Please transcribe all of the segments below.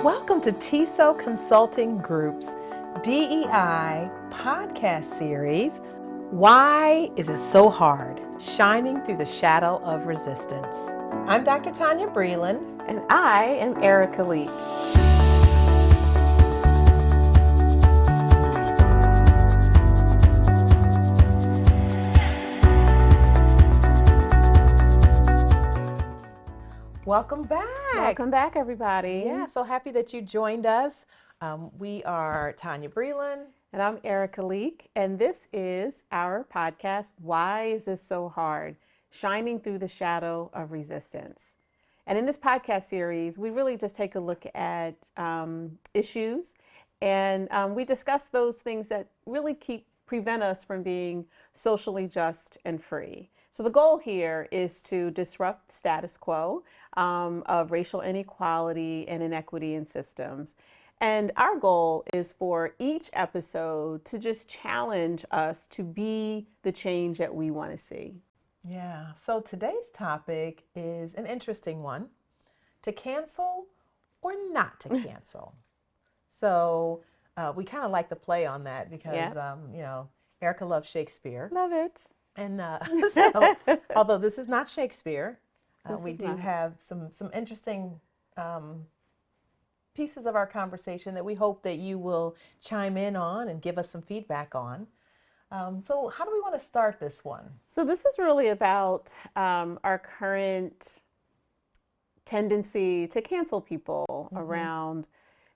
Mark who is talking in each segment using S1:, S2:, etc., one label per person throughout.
S1: Welcome to TESO Consulting Group's DEI podcast series, Why Is It So Hard? Shining Through the Shadow of Resistance. I'm Dr. Tonya Breland.
S2: And I am Erika.
S1: Welcome back.
S2: Welcome back, everybody.
S1: Yeah, so happy that you joined us. We are Tonya Breland.
S2: And I'm Erika, and this is our podcast, Why Is This So Hard? Shining Through the Shadow of Resistance. And in this podcast series, we really just take a look at issues, and we discuss those things that really prevent us from being socially just and free. So the goal here is to disrupt status quo of racial inequality and inequity in systems. And our goal is for each episode to just challenge us to be the change that we want to see.
S1: Yeah, so today's topic is an interesting one: to cancel or not to cancel. So we kind of like the play on that because, Erika loves Shakespeare.
S2: Love it.
S1: And so, although this is not Shakespeare, we do
S2: not.
S1: have some interesting pieces of our conversation that we hope that you will chime in on and give us some feedback on. So how do we want to start this one?
S2: So this is really about our current tendency to cancel people around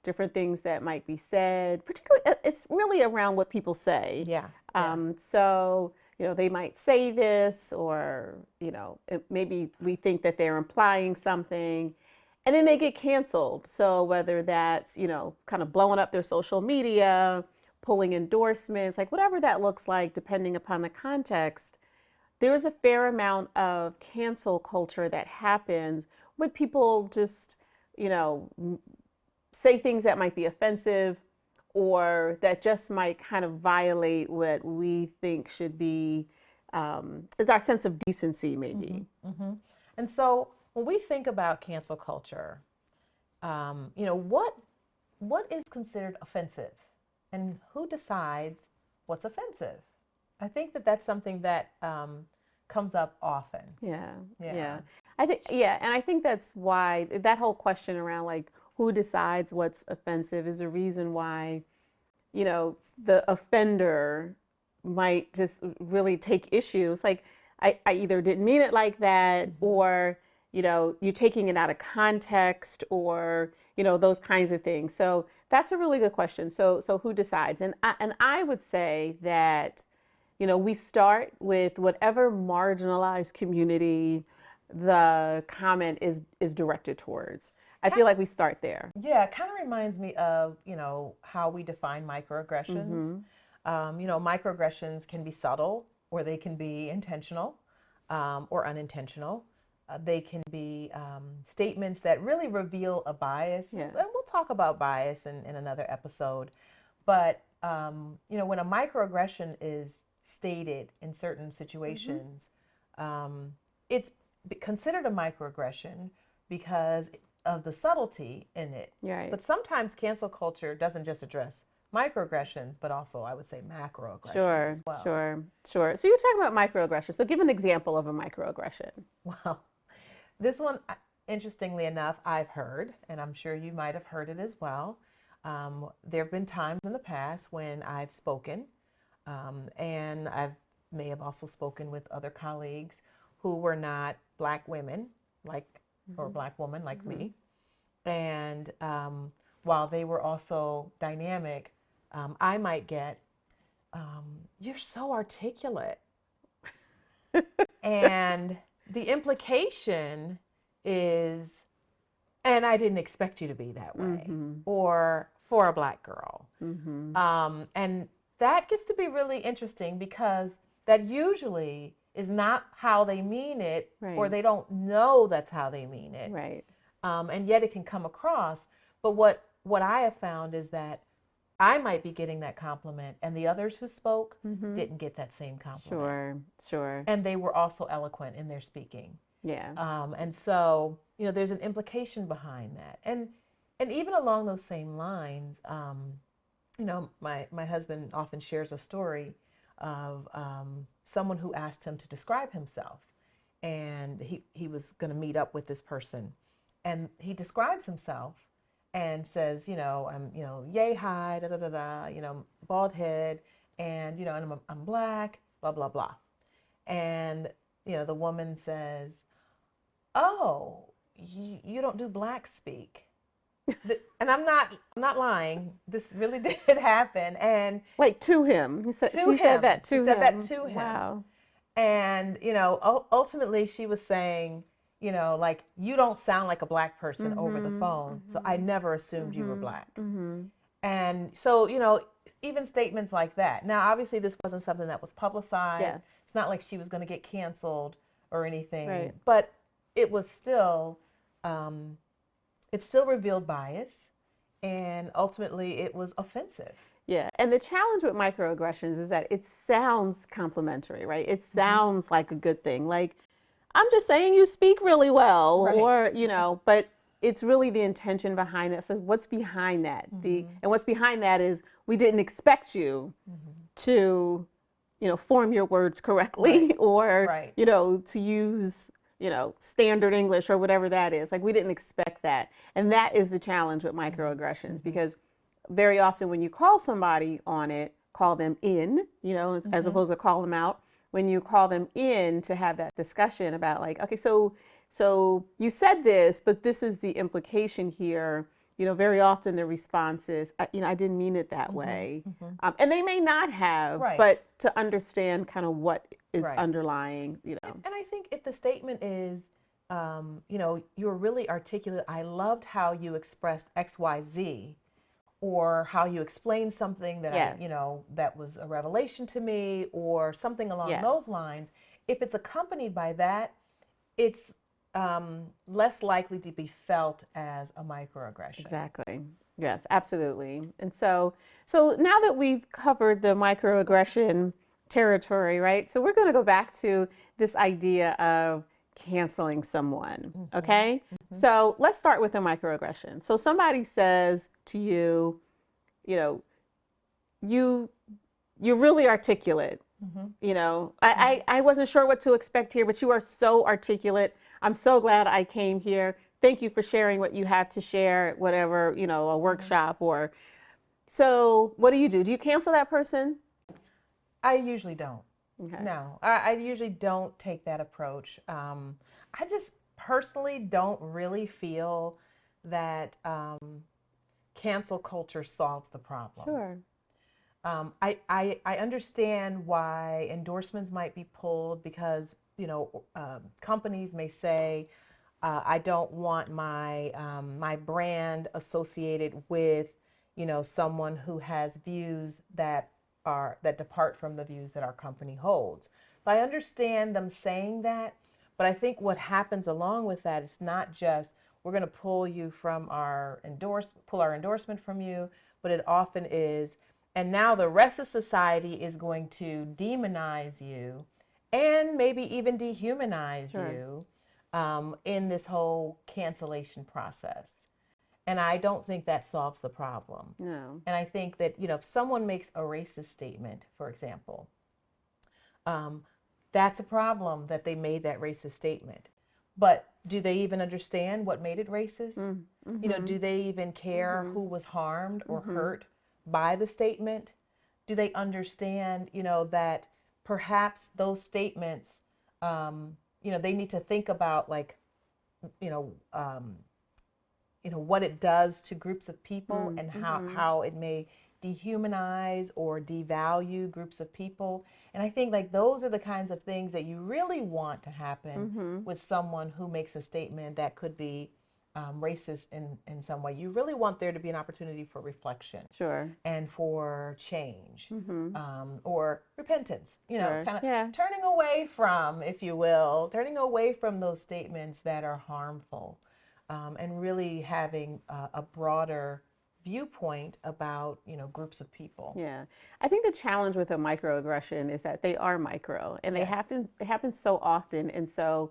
S2: different things that might be said. Particularly, it's really around what people say.
S1: Yeah.
S2: So, they might say this, or, maybe we think that they're implying something, and then they get canceled. So whether that's, kind of blowing up their social media, pulling endorsements, like whatever that looks like, depending upon the context, there's a fair amount of cancel culture that happens when people just, say things that might be offensive, or that just might kind of violate what we think should be, is our sense of decency, maybe.
S1: And so when we think about cancel culture, what is considered offensive, and who decides what's offensive? I think that that's something that comes up often.
S2: Yeah. And I think that's why that whole question around like who decides what's offensive is a reason why, the offender might just really take issue. It's like, I either didn't mean it like that, or, you're taking it out of context, or, those kinds of things. So that's a really good question. So who decides? And I would say that, we start with whatever marginalized community the comment is directed towards. I feel like we start there.
S1: Yeah, it kind of reminds me of, how we define microaggressions. Microaggressions can be subtle, or they can be intentional, or unintentional. They can be statements that really reveal a bias.
S2: Yeah.
S1: And we'll talk about bias in another episode. But, when a microaggression is stated in certain situations, it's considered a microaggression because of the subtlety in it.
S2: Right.
S1: But sometimes cancel culture doesn't just address microaggressions, but also, I would say, macroaggressions as well.
S2: Sure. So you're talking about microaggressions. So give an example of a microaggression.
S1: Well, this one, interestingly enough, I've heard, and I'm sure you might have heard it as well. There have been times in the past when I've spoken, and may have also spoken with other colleagues who were not Black women, or Black woman like me. And while they were also dynamic, I might get, you're so articulate. And the implication is, and I didn't expect you to be that way, or for a Black girl. And that gets to be really interesting because that usually is not how they mean it, or they don't know that's how they mean it.
S2: Right.
S1: And yet it can come across. But what I have found is that I might be getting that compliment, and the others who spoke didn't get that same compliment.
S2: Sure.
S1: And they were also eloquent in their speaking.
S2: Yeah.
S1: And so, there's an implication behind that. And And even along those same lines, my husband often shares a story of someone who asked him to describe himself. And he was going to meet up with this person. And he describes himself and says, I'm, yay high, da da da da, bald head, and, and I'm black, blah, blah, blah. And, the woman says, oh, you don't do black speak. And I'm not lying. This really did happen. And
S2: Wait, to him. She said that to him.
S1: She said that to him.
S2: Wow.
S1: And, ultimately she was saying, like, you don't sound like a black person over the phone. So I never assumed you were black. And so, even statements like that. Now, obviously this wasn't something that was publicized.
S2: Yeah.
S1: It's not like she was going to get canceled or anything,
S2: Right.
S1: but it was still, it still revealed bias, and ultimately it was offensive.
S2: Yeah, and the challenge with microaggressions is that it sounds complimentary, right? It sounds like a good thing. Like, I'm just saying you speak really well,
S1: Right.
S2: or, but it's really the intention behind that. So what's behind that? And what's behind that is we didn't expect you to, form your words correctly,
S1: Right.
S2: or,
S1: Right.
S2: to use, standard English or whatever that is. Like, we didn't expect that. And that is the challenge with microaggressions, because very often when you call somebody on it, call them in, as opposed to call them out. When you call them in to have that discussion about, like, okay, so you said this, but this is the implication here. Very often the response is, I didn't mean it that way. And they may not have,
S1: Right.
S2: but to understand kind of what is
S1: Right.
S2: underlying,
S1: And I think if the statement is, you're really articulate, I loved how you expressed X, Y, Z, or how you explained something that
S2: Yes.
S1: that was a revelation to me, or something along
S2: Yes.
S1: those lines. If it's accompanied by that, it's less likely to be felt as a microaggression.
S2: Exactly. Yes, absolutely. And so now that we've covered the microaggression territory, right? So we're going to go back to this idea of canceling someone. Okay? So let's start with a microaggression. So somebody says to you, you're really articulate. I wasn't sure what to expect here, but you are so articulate. I'm so glad I came here. Thank you for sharing what you have to share, whatever, a workshop or. So what do? Do you cancel that person?
S1: I usually don't.
S2: Okay.
S1: No, I usually don't take that approach. I just personally don't really feel that cancel culture solves the problem.
S2: Sure.
S1: I understand why endorsements might be pulled because, companies may say, I don't want my my brand associated with, someone who has views that depart from the views that our company holds. So I understand them saying that, but I think what happens along with that is not just we're going to pull our endorsement from you, but it often is, and now the rest of society is going to demonize you and maybe even dehumanize you in this whole cancellation process. And I don't think that solves the problem.
S2: No.
S1: And I think that, if someone makes a racist statement, for example, that's a problem that they made that racist statement. But do they even understand what made it racist? Do they even care who was harmed or hurt by the statement? Do they understand, that perhaps those statements, they need to think about, like, what it does to groups of people and how it may dehumanize or devalue groups of people. And I think, like, those are the kinds of things that you really want to happen with someone who makes a statement that could be racist in some way. You really want there to be an opportunity for reflection.
S2: Sure.
S1: And for change, or repentance,
S2: Sure.
S1: kind of
S2: Yeah.
S1: turning away from, if you will, turning away from those statements that are harmful, and really having a broader viewpoint about, groups of people.
S2: Yeah. I think the challenge with a microaggression is that they are micro and they
S1: Yes.
S2: happen so often. And so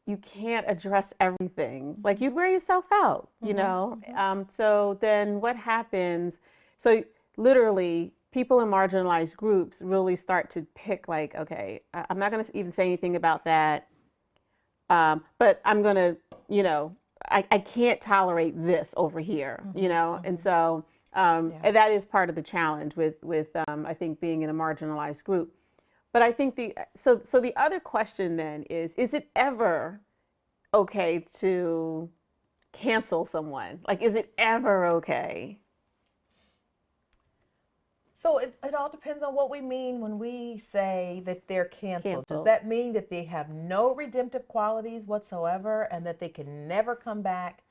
S2: you can't address everything. Like you wear yourself out, you know? So then what happens? So literally people in marginalized groups really start to pick like, okay, I'm not going to even say anything about that. But I'm going to, you know, I can't tolerate this over here, you know? And so and that is part of the challenge with I think being in a marginalized group. But I think so the other question then is it ever okay to cancel someone? Like, is it ever okay?
S1: So it all depends on what we mean when we say that they're canceled. Does
S2: Canceled.
S1: that mean that they have no redemptive qualities whatsoever and that they can never come back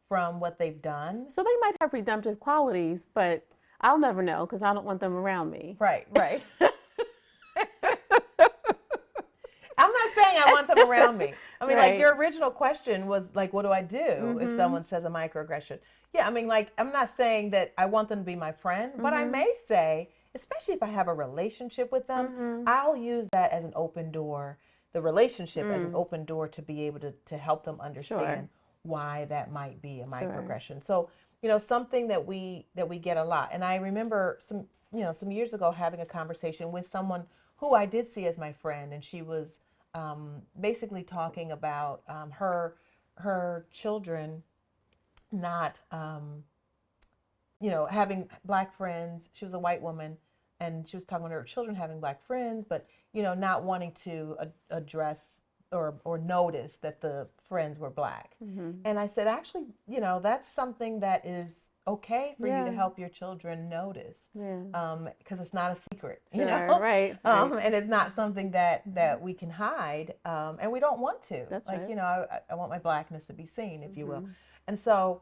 S1: from what they've done?
S2: So they might have redemptive qualities, but I'll never know because I don't want them around me.
S1: Right, right. I'm not saying I want them around me. I mean, like your original question was like, what do I do if someone says a microaggression? Yeah, I mean, like, I'm not saying that I want them to be my friend, but I may say, especially if I have a relationship with them, I'll use that as an open door, the relationship as an open door to be able to help them understand why that might be a microaggression. So, you know, something that we get a lot. And I remember some years ago having a conversation with someone who I did see as my friend, and she was basically talking about her children not, having black friends. She was a white woman, and she was talking about her children having black friends, but not wanting to address or notice that the friends were black. And I said, actually, that's something that is okay for you to help your children notice, because it's not a secret,
S2: right.
S1: And it's not something that we can hide, and we don't want to.
S2: That's
S1: like,
S2: right.
S1: I want my blackness to be seen, if you will. And so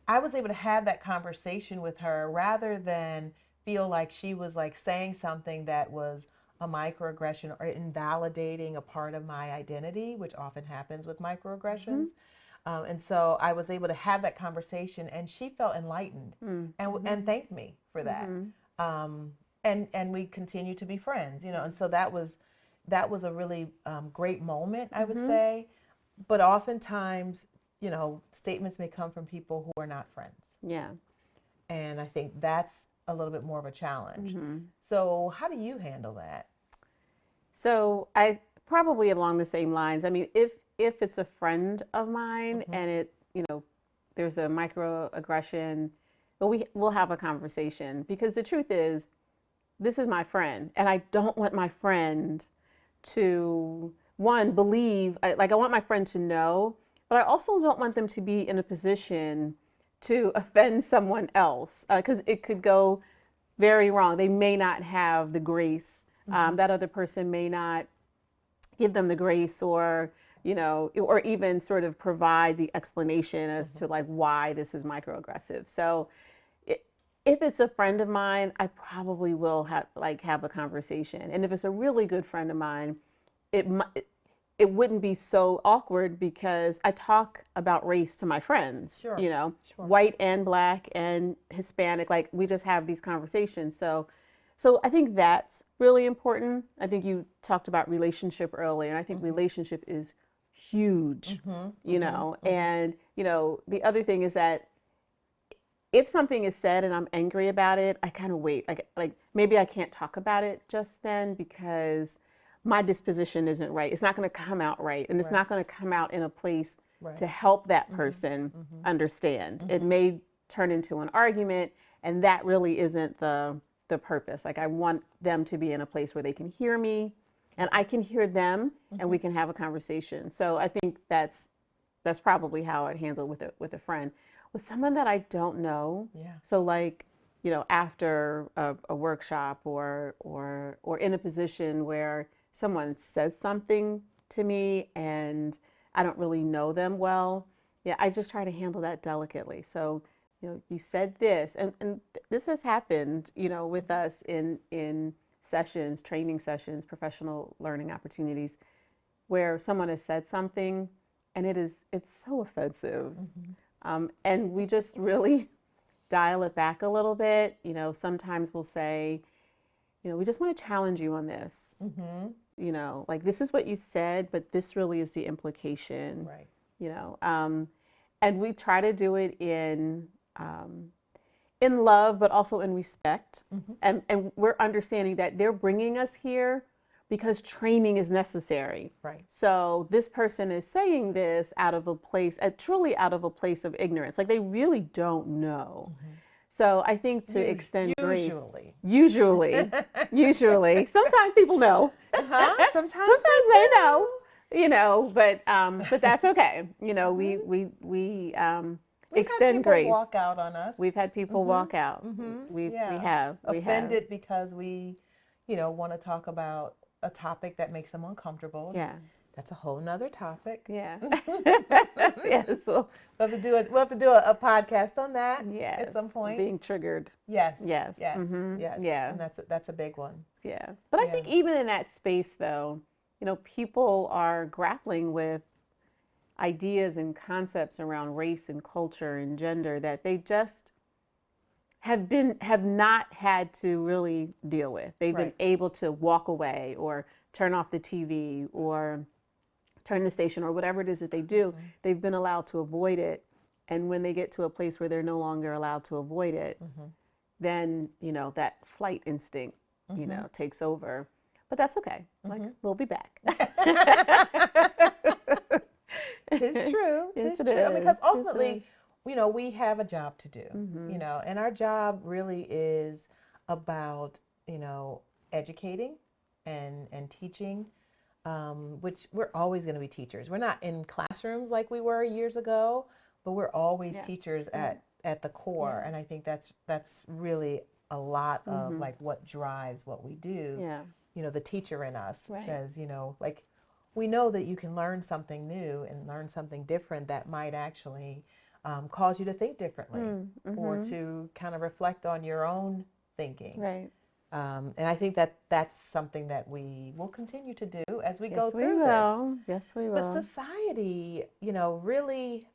S1: I was able to have that conversation with her rather than feel like she was like saying something that was a microaggression or invalidating a part of my identity, which often happens with microaggressions. And so I was able to have that conversation, and she felt enlightened and thanked me for that. And we continue to be friends, And so that was a really great moment, I would say. But oftentimes, statements may come from people who are not friends.
S2: Yeah.
S1: And I think that's a little bit more of a challenge. So how do you handle that?
S2: So I probably along the same lines. I mean, if it's a friend of mine and it, there's a microaggression, but we'll have a conversation, because the truth is, this is my friend, and I don't want my friend to believe, I want my friend to know, but I also don't want them to be in a position to offend someone else, because it could go very wrong. They may not have the grace. That other person may not give them the grace, or or even sort of provide the explanation as to like why this is microaggressive. So if it's a friend of mine, I probably will have a conversation. And if it's a really good friend of mine, it wouldn't be so awkward, because I talk about race to my friends, white and black and Hispanic, like we just have these conversations. So I think that's really important. I think you talked about relationship earlier, and I think relationship is huge, and, the other thing is that if something is said and I'm angry about it, I kind of wait, like maybe I can't talk about it just then because my disposition isn't right. It's not going to come out right. And it's not going to come out in a place to help that person understand. It may turn into an argument, and that really isn't the purpose. Like, I want them to be in a place where they can hear me and I can hear them, and we can have a conversation. So I think that's probably how I'd handle with a friend. With someone that I don't know, so like, after a workshop or in a position where someone says something to me and I don't really know them well, I just try to handle that delicately. So, you said this, and this has happened, with us in sessions, training sessions, professional learning opportunities, where someone has said something and it's so offensive. And we just really dial it back a little bit. Sometimes we'll say, we just want to challenge you on this. you know, like this is what you said, but this really is the implication,
S1: Right.
S2: you know. And we try to do it in love, but also in respect. And we're understanding that they're bringing us here because training is necessary.
S1: Right.
S2: So this person is saying this out of a place, truly out of a place of ignorance. Like they really don't know. So I think to extend grace, usually, sometimes people know.
S1: Sometimes
S2: they know, you know, but that's okay. You know, we extend grace.
S1: Walk out on us.
S2: We've had people walk out. We have
S1: offended because we, you know, want to talk about a topic that makes them uncomfortable.
S2: Yeah.
S1: That's a whole nother topic.
S2: Yeah. Yes.
S1: We'll have to do it. We'll have to do a podcast on that.
S2: Yes.
S1: At some point.
S2: Being triggered.
S1: Yes.
S2: Yes.
S1: Yes. Yes.
S2: Yeah.
S1: And that's a big one.
S2: Yeah. But I think even in that space, though, you know, people are grappling with ideas and concepts around race and culture and gender that they just have not had to really deal with. They've been able to walk away or turn off the TV or turn the station or whatever it is that they do. They've been allowed to avoid it. And when they get to a place where they're no longer allowed to avoid it, then, you know, that flight instinct, you know, takes over. But that's okay. Like, we'll be back.
S1: It's true.
S2: Yes,
S1: It's
S2: it
S1: true.
S2: is.
S1: Because
S2: Yes,
S1: ultimately,
S2: it is.
S1: you know, we have a job to do, you know, and our job really is about, you know, educating and teaching, which we're always going to be teachers. We're not in classrooms like we were years ago, but we're always teachers at the core. And I think that's really a lot of like what drives what we do.
S2: Yeah.
S1: You know, the teacher in us says, you know, like, we know that you can learn something new and learn something different that might actually cause you to think differently or to kind of reflect on your own thinking.
S2: Right.
S1: And I think that that's something that we will continue to do as we go through
S2: this. Yes, we will.
S1: But society, you know, really,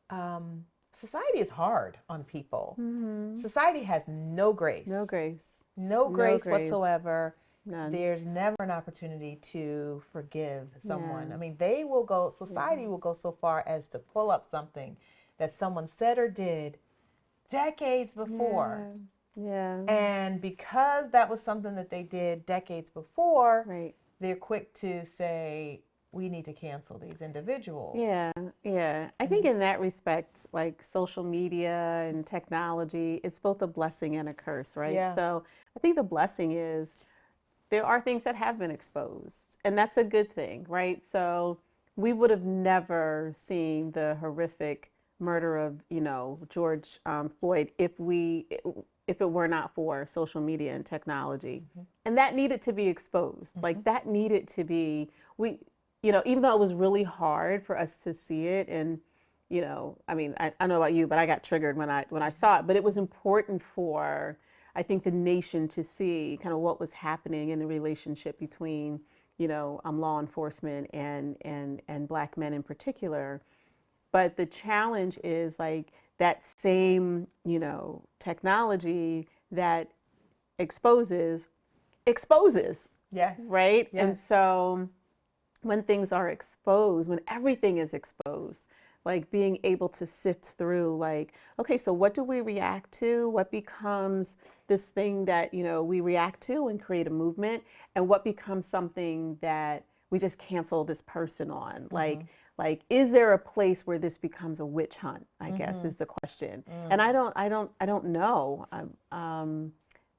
S1: society is hard on people. Society has no grace.
S2: No grace.
S1: No grace whatsoever.
S2: None.
S1: There's never an opportunity to forgive someone. I mean, they will go, society will go so far as to pull up something that someone said or did decades before.
S2: Yeah.
S1: And because that was something that they did decades before,
S2: Right.
S1: they're quick to say, we need to cancel these individuals.
S2: Yeah, yeah. I think in that respect, like social media and technology, it's both a blessing and a curse, right?
S1: Yeah.
S2: So I think the blessing is there are things that have been exposed, and that's a good thing, right? So we would have never seen the horrific murder of, you know, George Floyd if it were not for social media and technology. And that needed to be exposed. Like that needed to be, you know, even though it was really hard for us to see it, and, you know, I mean, I don't know about you, but I got triggered when I saw it, but it was important for, I think, the nation to see kind of what was happening in the relationship between, you know, law enforcement and Black men in particular. But the challenge is like that same, you know, technology that exposes.
S1: Yes.
S2: Right?
S1: Yes.
S2: And so when things are exposed, when everything is exposed, like being able to sift through, like, okay, so what do we react to? What becomes this thing that, you know, we react to and create a movement? And what becomes something that we just cancel this person on? Like, is there a place where this becomes a witch hunt? I guess is the question. And I don't know.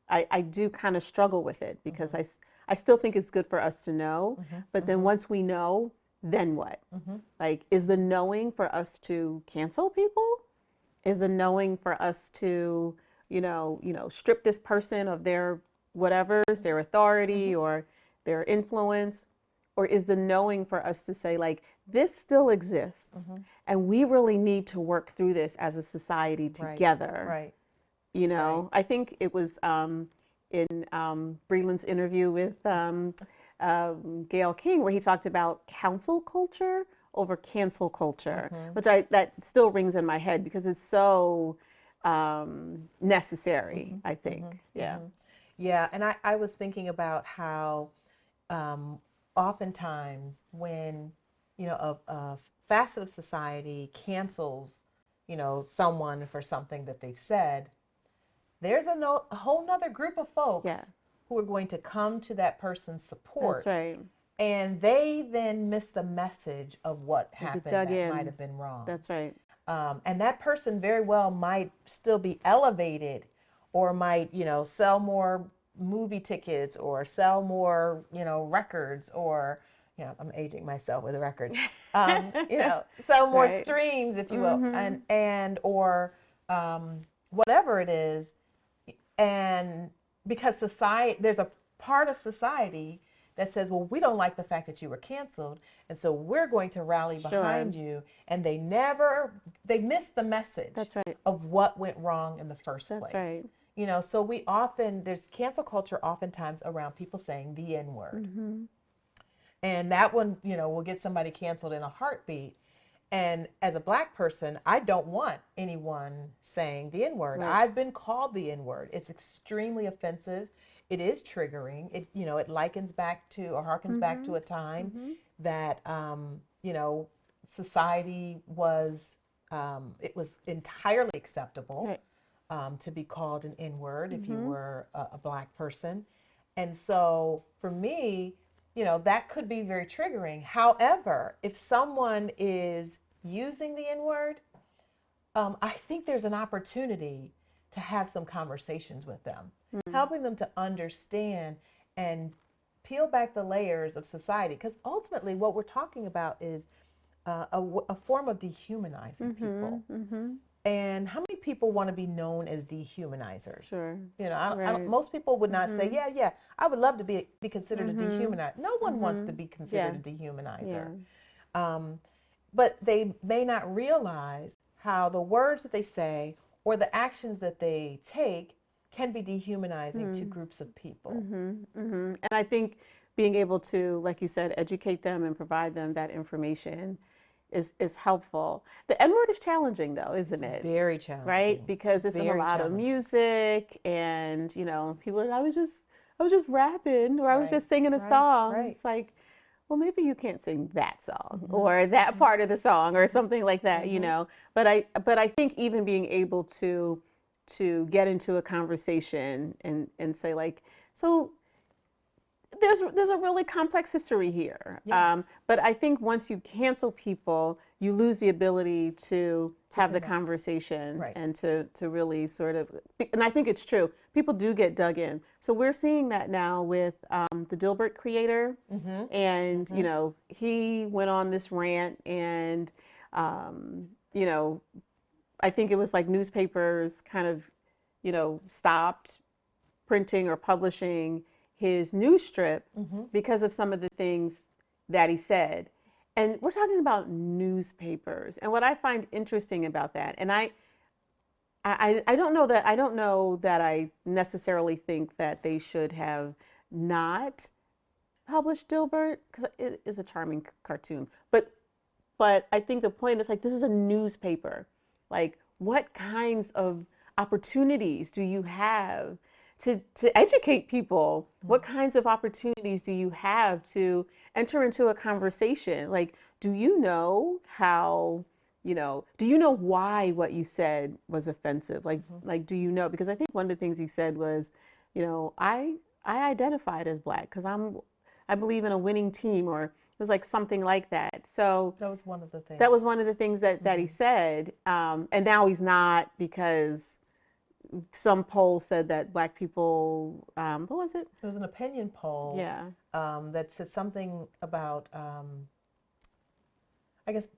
S2: I do kind of struggle with it because I still think it's good for us to know. But then once we know, then what? Like, is the knowing for us to cancel people? Is the knowing for us to, you know, strip this person of their whatever's, their authority or their influence? Or is the knowing for us to say, like, this still exists and we really need to work through this as a society together?
S1: Right.
S2: You know, I think it was in Breland's interview with Gayle King, where he talked about council culture over cancel culture, which that still rings in my head because it's so necessary, I think. Yeah.
S1: Yeah. And I was thinking about how oftentimes when, a facet of society cancels, someone for something that they've said, there's a whole nother group of folks
S2: Yeah.
S1: who are going to come to that person's support.
S2: That's right.
S1: And they then miss the message of what happened
S2: dug
S1: that
S2: in.
S1: might have been wrong.
S2: That's right.
S1: And that person very well might still be elevated, or might, sell more movie tickets, or sell more, records, or, I'm aging myself with records, sell more
S2: Right.
S1: streams, if you will, or whatever it is. And because there's a part of society that says, well, we don't like the fact that you were canceled, and so we're going to rally behind you. And they miss the message
S2: That's right.
S1: of what went wrong in the first place.
S2: That's right.
S1: So there's cancel culture oftentimes around people saying the N-word. And that one, will get somebody canceled in a heartbeat. And as a Black person, I don't want anyone saying the N-word.
S2: Right.
S1: I've been called the N-word. It's extremely offensive. It is triggering. It likens back to, or harkens back to a time that, society was, it was entirely acceptable to be called an N-word if you were a Black person. And so for me, that could be very triggering. However, if someone is using the N-word, I think there's an opportunity to have some conversations with them, helping them to understand and peel back the layers of society. Because ultimately what we're talking about is a form of dehumanizing people. And how many people want to be known as dehumanizers?
S2: Sure.
S1: Most people would not say, yeah, I would love to be considered a dehumanizer. No one wants to be considered a dehumanizer. But they may not realize how the words that they say or the actions that they take can be dehumanizing to groups of people.
S2: And I think being able to, like you said, educate them and provide them that information is helpful. The N-word is challenging though, isn't it?
S1: Very challenging.
S2: Right? Because it's in a lot of music, and people are, I was just rapping, or I was just singing a song. It's like, well, maybe you can't sing that song or that part of the song or something like that, But I think even being able to get into a conversation and say, like, so there's a really complex history here.
S1: Yes.
S2: But I think once you cancel people, you lose the ability to have the conversation and to really sort of, and I think it's true, people do get dug in. So we're seeing that now with the Dilbert creator. And, he went on this rant, and, I think it was like newspapers kind of, stopped printing or publishing his news strip because of some of the things that he said. And we're talking about newspapers. And what I find interesting about that, and I don't know that I necessarily think that they should have not published Dilbert, because it is a charming cartoon. But I think the point is, like, this is a newspaper. Like, what kinds of opportunities do you have to educate people? What kinds of opportunities do you have to enter into a conversation? Like, do you know how, do you know why what you said was offensive? Like, do you know? Because I think one of the things he said was, I identified as Black because I believe in a winning team, or it was like something like that. So
S1: that was one of the things.
S2: That was one of the things that he said. And now he's not, because some poll said that Black people, what was it?
S1: It was an opinion poll.
S2: Yeah.
S1: That said something about, I guess,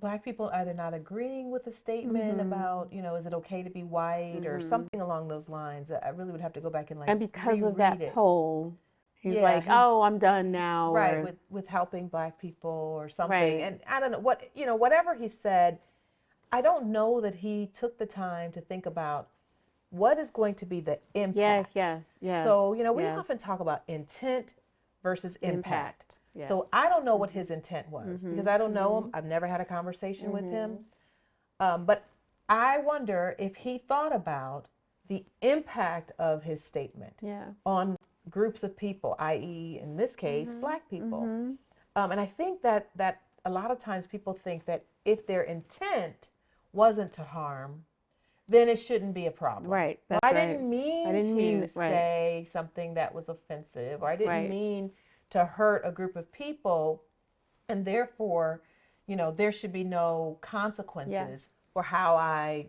S1: Black people either not agreeing with the statement about, is it okay to be white or something along those lines. I really would have to go back and
S2: And because of that poll, he's like, oh, I'm done now.
S1: Right,
S2: or,
S1: with helping Black people or something. And I don't know whatever he said, I don't know that he took the time to think about what is going to be the impact.
S2: Yes.
S1: So, we often talk about intent versus impact.
S2: Yes.
S1: So I don't know what his intent was, because I don't know him. I've never had a conversation with him. But I wonder if he thought about the impact of his statement on groups of people, i.e., in this case, Black people.
S2: Mm-hmm.
S1: And I think that a lot of times people think that if their intent wasn't to harm, then it shouldn't be a problem.
S2: Right.
S1: Well,
S2: That's
S1: I
S2: right.
S1: didn't mean
S2: I didn't
S1: to
S2: mean right.
S1: say something that was offensive, or I didn't
S2: Right.
S1: mean to hurt a group of people, and therefore, there should be no
S2: Yeah.
S1: consequences for how I,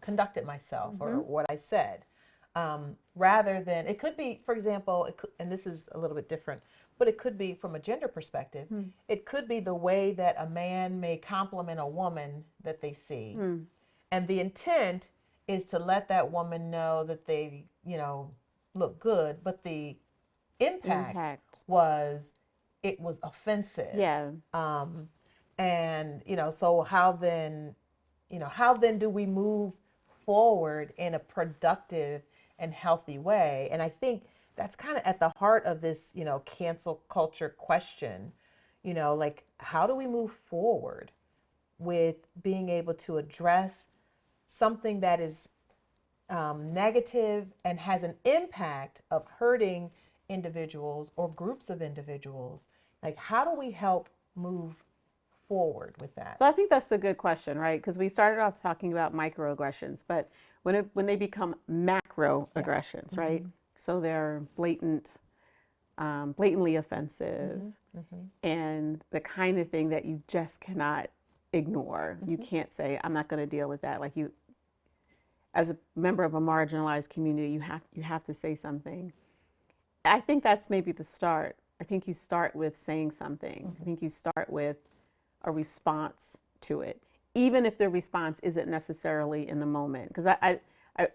S1: conducted myself or
S2: Mm-hmm.
S1: what I said. Rather than, it could be, for example, and this is a little bit different, but it could be from a gender perspective.
S2: Mm.
S1: It could be the way that a man may compliment a woman that they see.
S2: Mm.
S1: And the intent is to let that woman know that they, look good, but the impact was, it was offensive.
S2: Yeah.
S1: And so how then do we move forward in a productive and healthy way? And I think that's kind of at the heart of this, cancel culture question. Like, how do we move forward with being able to address something that is negative and has an impact of hurting individuals or groups of individuals? Like, how do we help move forward with that?
S2: So I think that's a good question, right? Because we started off talking about microaggressions, but when they become macroaggressions,
S1: Yeah.
S2: right?
S1: Mm-hmm.
S2: So they're blatantly offensive,
S1: Mm-hmm. Mm-hmm.
S2: and the kind of thing that you just cannot ignore. You
S1: Mm-hmm.
S2: can't say, "I'm not going to deal with that." Like, you, as a member of a marginalized community, you have to say something. I think that's maybe the start. I think you start with saying something.
S1: Mm-hmm.
S2: I think you start with a response to it, even if the response isn't necessarily in the moment. Because I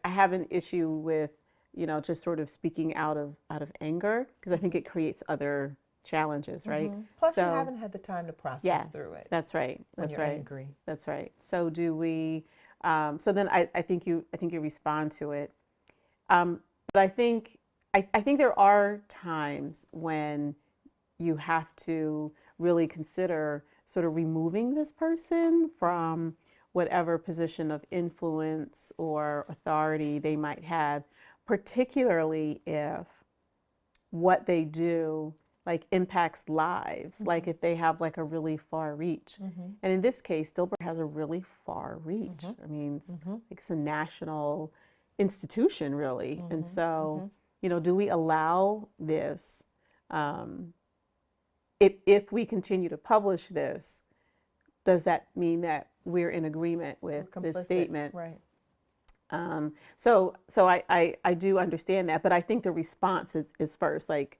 S2: have an issue with, just sort of speaking out of anger, because I think it creates other challenges, right?
S1: Mm-hmm. Plus, you
S2: So
S1: haven't had the time to process
S2: yes,
S1: through it
S2: that's right.
S1: when
S2: That's
S1: you're
S2: right.
S1: angry.
S2: That's right. So do we? So then I think you respond to it. But I think there are times when you have to really consider sort of removing this person from whatever position of influence or authority they might have, particularly if what they do like impacts lives,
S1: Mm-hmm.
S2: like if they have like a really far reach.
S1: Mm-hmm.
S2: And in this case, Dilbert has a really far reach.
S1: Mm-hmm.
S2: I mean,
S1: Mm-hmm.
S2: it's a national institution, really.
S1: Mm-hmm.
S2: And so,
S1: Mm-hmm.
S2: do we allow this? Um, if we continue to publish this, does that mean that we're in agreement with this statement?
S1: Right.
S2: So I do understand that, but I think the response is first. Like,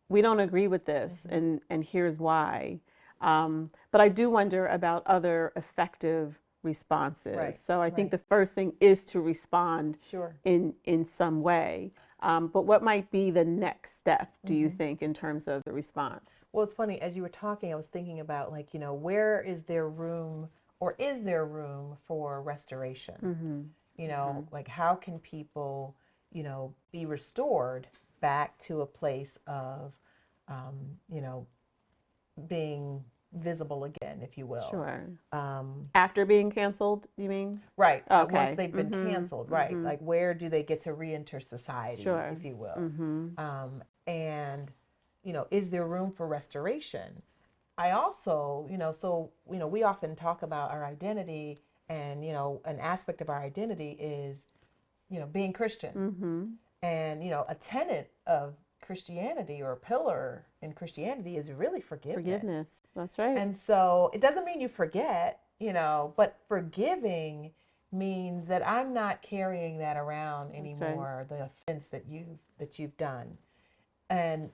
S2: we don't agree with this,
S1: Mm-hmm.
S2: and here's why. But I do wonder about other effective responses.
S1: Right.
S2: So I think
S1: Right.
S2: the first thing is to respond
S1: Sure.
S2: in some way. But what might be the next step, do you
S1: Mm-hmm.
S2: think, in terms of the response?
S1: Well, it's funny, as you were talking, I was thinking about, like, where is there room, or is there room for restoration?
S2: Mm-hmm.
S1: Like, how can people, be restored back to a place of, you know, being visible again, if you will.
S2: Sure.
S1: Um,
S2: After being canceled, you mean?
S1: right.
S2: Okay.
S1: Once they've been
S2: Mhm,
S1: canceled, right.
S2: mhm.
S1: Like, where do they get to re-enter society,
S2: Sure.
S1: if you will?
S2: Mm-hmm.
S1: And, is there room for restoration? I also, we often talk about our identity, and, an aspect of our identity is, being Christian.
S2: Mm-hmm.
S1: And, a tenet of Christianity, or a pillar in Christianity, is really forgiveness.
S2: Forgiveness. That's right.
S1: And so it doesn't mean you forget, but forgiving means that I'm not carrying that around anymore, the offense that you've done. And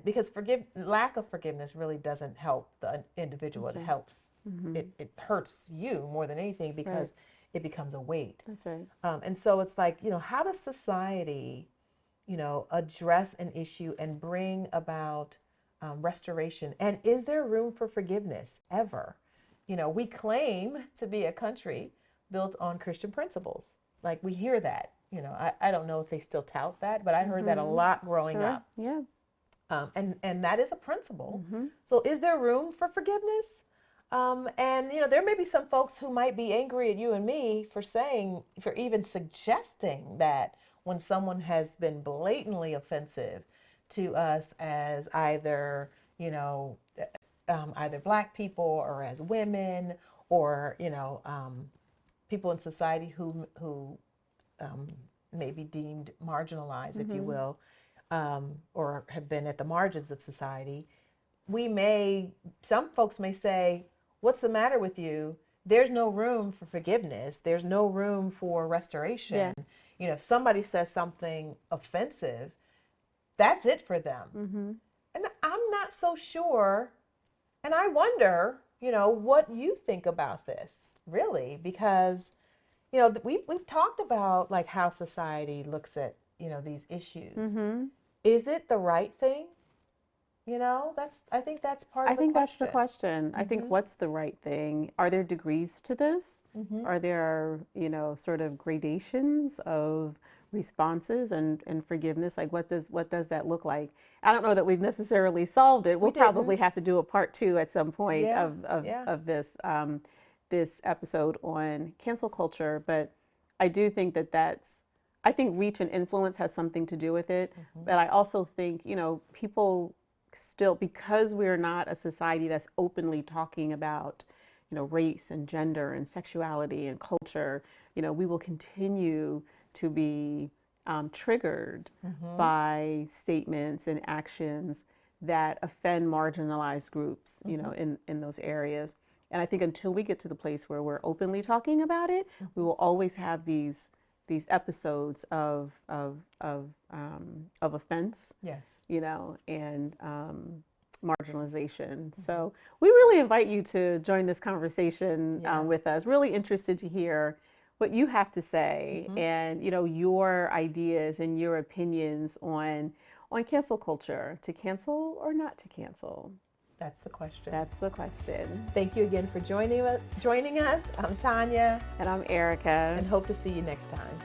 S1: because lack of forgiveness really doesn't help the individual.
S2: That's
S1: It
S2: right.
S1: helps,
S2: Mm-hmm.
S1: it hurts you more than anything, because
S2: Right.
S1: it becomes a weight.
S2: That's right.
S1: And so it's like, how does society, address an issue and bring about restoration? And is there room for forgiveness ever? We claim to be a country built on Christian principles. Like, we hear that. I don't know if they still tout that, but I heard that a
S2: Mhm.
S1: lot growing
S2: Sure.
S1: up.
S2: Yeah.
S1: And that is a principle.
S2: Mm-hmm.
S1: So is there room for forgiveness? And there may be some folks who might be angry at you and me for even suggesting that when someone has been blatantly offensive, to us as either, either Black people or as women or, people in society who may be deemed marginalized, if you will, or have been at the margins of society, some folks may say, what's the matter with you? There's no room for forgiveness. There's no room for restoration.
S2: Yeah.
S1: If somebody says something offensive, that's it for them. And I'm not so sure. And I wonder, what you think about this, really, because, we've talked about like how society looks at, these issues. Is it the right thing? I think that's part of the question.
S2: I think that's the question. I think what's the right thing? Are there degrees to this? Are there, sort of gradations of responses and forgiveness? Like what does that look like? I don't know that we've necessarily solved it. We'll probably have to do a part 2 at some point of this episode on cancel culture. But I do think I think reach and influence has something to do with it. But I also think, people still, because we're not a society that's openly talking about, race and gender and sexuality and culture, we will continue to be triggered by statements and actions that offend marginalized groups, in those areas. And I think until we get to the place where we're openly talking about it, we will always have these episodes of offense,
S1: yes,
S2: and marginalization. So we really invite you to join this conversation with us. Really interested to hear what you have to say and your ideas and your opinions on cancel culture. To cancel or not to cancel?
S1: That's the question.
S2: That's the question.
S1: Thank you again for joining us. I'm Tonya.
S2: And I'm Erika.
S1: And hope to see you next time.